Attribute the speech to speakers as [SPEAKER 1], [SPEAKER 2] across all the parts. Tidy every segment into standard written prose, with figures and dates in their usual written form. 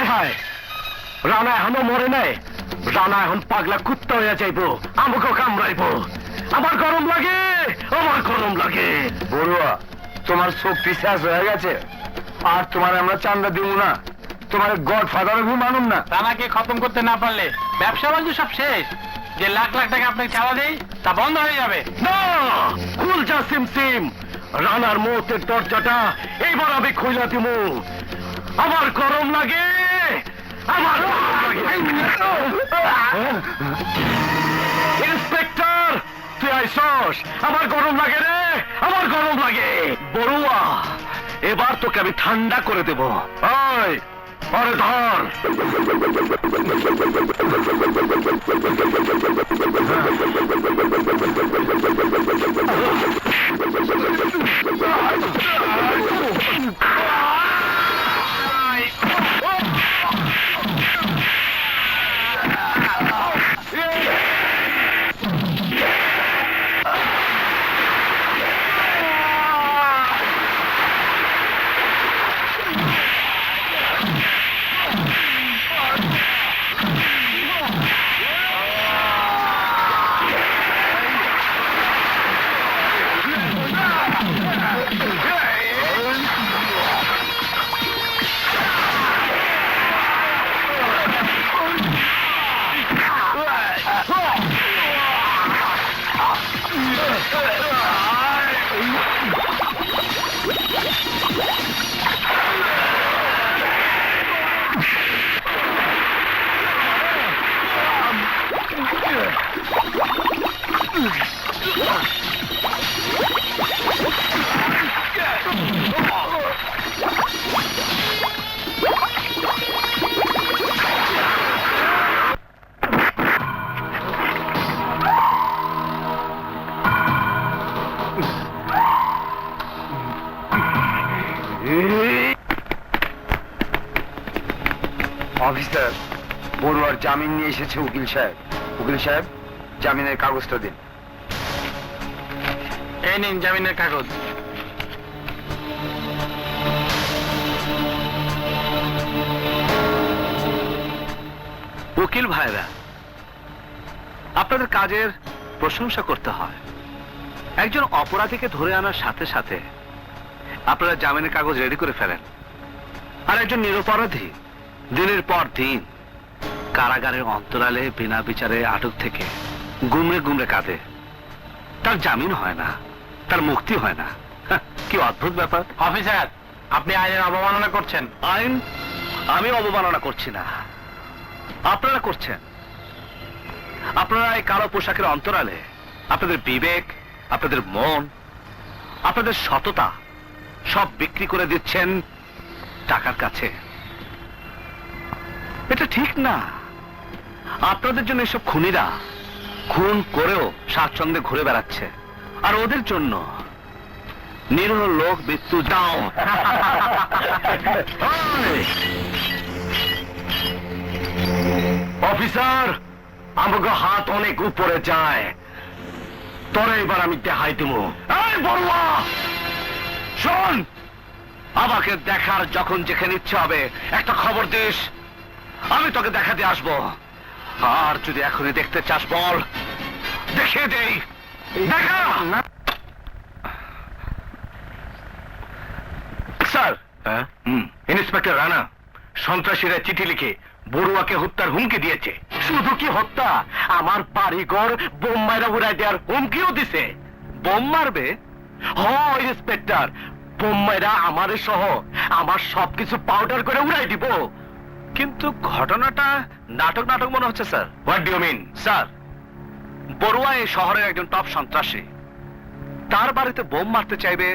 [SPEAKER 1] হায় রানা এখনো মরে নাই। রানা এখন পাগলা কুত্তা হইয়া যাইব, আমাকে কামড়াইব। আমার গরম লাগে, আমার গরম লাগে। বড়ুয়া, তোমার শক্তি শেষ হয়ে গেছে, আর তোমার আমরা চান্দা দিব না। তোমার গড ফাদার মানুন না।
[SPEAKER 2] রানাকে খতম করতে না পারলে ব্যবসা বাণিজ্য সব শেষ। যে লাখ লাখ টাকা আপনাকে চাওয়া দেই তা বন্ধ হয়ে যাবে।
[SPEAKER 1] না, খুল যা সিম। রানার মৌতের দরজাটা এইবার আমি খুইলা দিব। আমার গরম লাগে, আমার ইন্সপেক্টর, তুই আইসস। আমার গরম লাগে রে, আমার গরম লাগে। বড়ুয়া, এবার তোকে আমি ঠান্ডা করে দেব। ওই আরে ধর। অফিসার, বড়ুয়ার জামিন নিয়ে এসেছে উকিল সাহেব। উকিল সাহেব, জামিনের কাগজটা দিন।
[SPEAKER 2] এই নিন জামিনের কাগজ।
[SPEAKER 3] উকিল ভাইরা, আপনাদের কাজের প্রশংসা করতে হয়। একজন অপরাধীকে ধরে আনার সাথে সাথে আপনারা জামিনের কাগজ রেডি করে ফেলেন, আর একজন নিরপরাধী দিনের পর দিন কারাগারের অন্তরালে বিনা বিচারে আটক থেকে গুমড়ে গুমড়ে কাঁদে। তার জামিন হয় না, তার মুক্তি হয় না। কি অদ্ভুত ব্যাপার।
[SPEAKER 2] অফিসার, আপনি আইনের অবমাননা করছেন।
[SPEAKER 3] আইন আমি অবমাননা করছি না, আপনারা করছেন। আপনারা এই কালো পোশাকের অন্তরালে আপনাদের বিবেক, আপনাদের মন, আপনাদের সততা সব বিক্রি করে দিচ্ছেন টাকার কাছে। এটা ঠিক না। আপনাদের জন্য এসব খুনিরা খুন করেও স্বাচ্ছন্দ্যে ঘুরে বেড়াচ্ছে, আর ওদের জন্য নিরীহ লোক মৃত্যু দাও।
[SPEAKER 1] অফিসার, আমাকে হাত অনেক উপরে যায়। তোরে এবার আমি দেখাই দেব। এই বড়ুয়া,
[SPEAKER 3] শোন, আমাকে দেখার যখন যেখানে ইচ্ছে হবে একটা খবর দিস, আমি তোকে দেখাতে আসবো। আর যদি এখনই দেখতে চাস বল, দেখে দেই। দেখা।
[SPEAKER 1] স্যার, ইন্সপেক্টর রানা সন্ত্রাসীরা চিঠি লিখে বড়ুয়াকে হত্যার হুমকি দিয়েছে। শুধু কি হত্যা, আমার বাড়িঘর বোম মাইরা উড়াই দেওয়ার হুমকিও দিছে।
[SPEAKER 3] বোম মারবে?
[SPEAKER 1] হয় ইন্সপেক্টর, বোম মাইরা আমারে সহ আমার সবকিছু পাউডার করে উড়াই দিব।
[SPEAKER 3] কিন্তু ঘটনাটা নাটক নাটক মনে হচ্ছে sir.
[SPEAKER 1] What do you mean?
[SPEAKER 3] Sir, Barua এই শহরের একজন টপ সন্ত্রাসী। তার বাড়িতে বোম মারতে চাইবে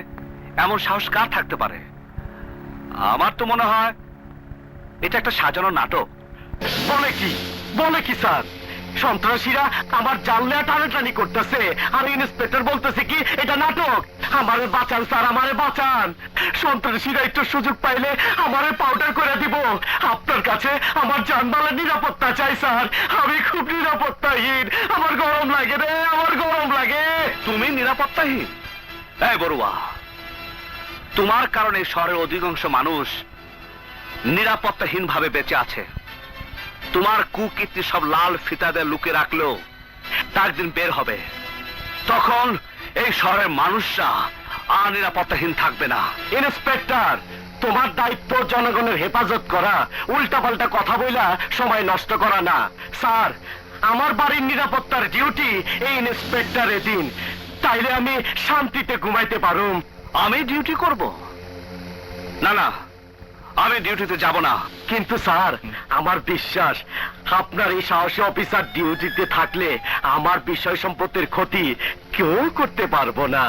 [SPEAKER 3] এমন সাহস কার থাকতে পারে? আমার তো মনে হয় এটা একটা সাজানো নাটক।
[SPEAKER 1] বলে কি স্যার? সন্ত্রাসীরা আমার জানলে টানাটানি করতেছে, আর ইন্সপেক্টর বলতেছে কি এটা নাটক। আমারে বাঁচান স্যার, আমারে বাঁচান। সন্ত্রাসীরা একটু সুযোগ পাইলে আমারে পাউডার করে দিব। আপনার কাছে আমার জানমালের নিরাপত্তা চাই স্যার। আমি খুব নিরাপত্তাহীন। আমার গরম লাগে রে, আমার গরম লাগে।
[SPEAKER 3] তুমি নিরাপত্তাহীন? এই বড়ুয়া, তোমার কারণে শহরের অধিকাংশ মানুষ নিরাপত্তাহীন ভাবে বেঁচে আছে। তোমার কুকীর্তি সব লাল ফিতাতে লুকে রাখলেও তা একদিন বের হবে। তখন এই শহরের মানুষরা আর নিরাপত্তাহীন থাকবে না।
[SPEAKER 1] ইন্সপেক্টর, তোমার দায়িত্ব জনগণের হেফাজত করা, উল্টাপাল্টা কথা বইলা সময় নষ্ট করা না। স্যার, আমার বাড়ির নিরাপত্তার ডিউটি এই ইন্সপেক্টরের দিন, তাইলে আমি শান্তিতে ঘুমাইতে পারুম।
[SPEAKER 3] আমি ডিউটি করব? না না, আমি ডিউটিতে যাব না।
[SPEAKER 1] কিন্তু স্যার, আমার বিশ্বাস আপনার এই সাহসী অফিসার ডিউটিতে থাকলে আমার বিষয় সম্পত্তির ক্ষতি কেউ করতে পারবো না।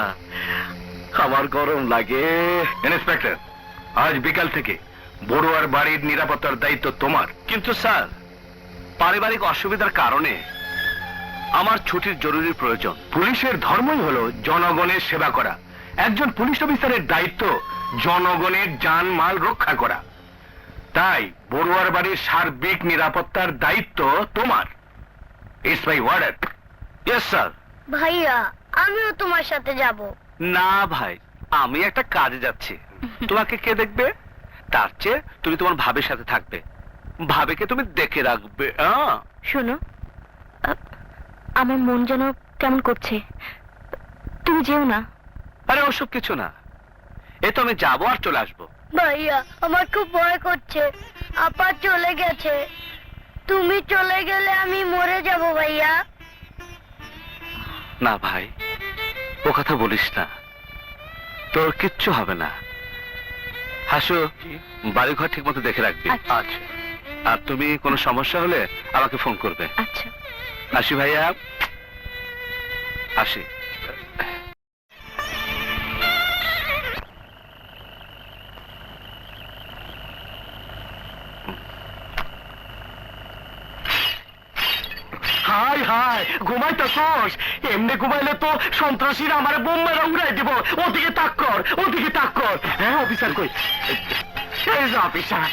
[SPEAKER 1] আমার গরম লাগে।
[SPEAKER 3] ইন্সপেক্টর, আজ বিকাল থেকে বড়ুয়ার বাড়ির নিরাপত্তার দায়িত্ব তোমার। কিন্তু স্যার, পারিবারিক অসুবিধার কারণে আমার ছুটির জরুরি প্রয়োজন। পুলিশের ধর্মই হলো জনগণের সেবা করা। একজন পুলিশ অফিসারের দায়িত্ব জনগণের জানমাল রক্ষা করা। তাই বড়ুয়ার বাড়ির সার্বিক নিরাপত্তার দায়িত্ব তোমার। It's my order. Yes sir.
[SPEAKER 4] ভাইয়া, আমিও তোমার সাথে যাব।
[SPEAKER 3] না ভাই, আমি একটা কাজে যাচ্ছি। তোমাকে কে দেখবে? তার চেয়ে তুমি তোমার ভাবের সাথে থাকবে। ভাবেকে তুমি দেখে রাখবে।
[SPEAKER 4] শোনো, আমার মন যেন কেমন করছে, তুমি যেও না।
[SPEAKER 3] আরে ওসব কিছু না, এ তো আমি যাবো আর চলে আসবো।
[SPEAKER 4] ভাইয়া, আমার খুব ভয় করছে। আপা চলে গেছে, তুমি চলে গেলে আমি মরে যাব ভাইয়া।
[SPEAKER 3] না ভাই, ও কথা বলিস না, তোর কিচ্ছু হবে না। হাসু, বাড়িঘর ঠিক মতো দেখে রাখবি।
[SPEAKER 4] আচ্ছা।
[SPEAKER 3] আর তুমি কোনো সমস্যা হলে আমাকে ফোন করবে।
[SPEAKER 4] আচ্ছা।
[SPEAKER 3] আসি ভাইয়া, আসি।
[SPEAKER 1] হাই হাই, ঘুমাইতেছোস? এমনি ঘুমাইলে তো সন্ত্রাসীরা আমার বোম্বাইরা উড়াই দিব। ওদিকে তাক কর, ওদিকে তাক কর। হ্যাঁ, অফিসার কই? এই যে অফিসার।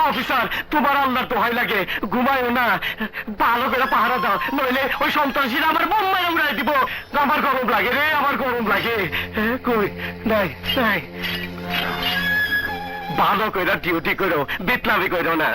[SPEAKER 1] অফিসার, তোমার আল্লাহর দোহাই লাগে, ঘুমায়ও না, ভালো করে পাহারা দাও, নইলে ওই সন্ত্রাসীরা আমার বোম্বাইরা উড়াই দিব। আমার গরম লাগে রে, আমার গরম লাগে। হ্যাঁ, কই? নাই নাই, ভালো কইরা ডিউটি করো, বিটলামি করো না।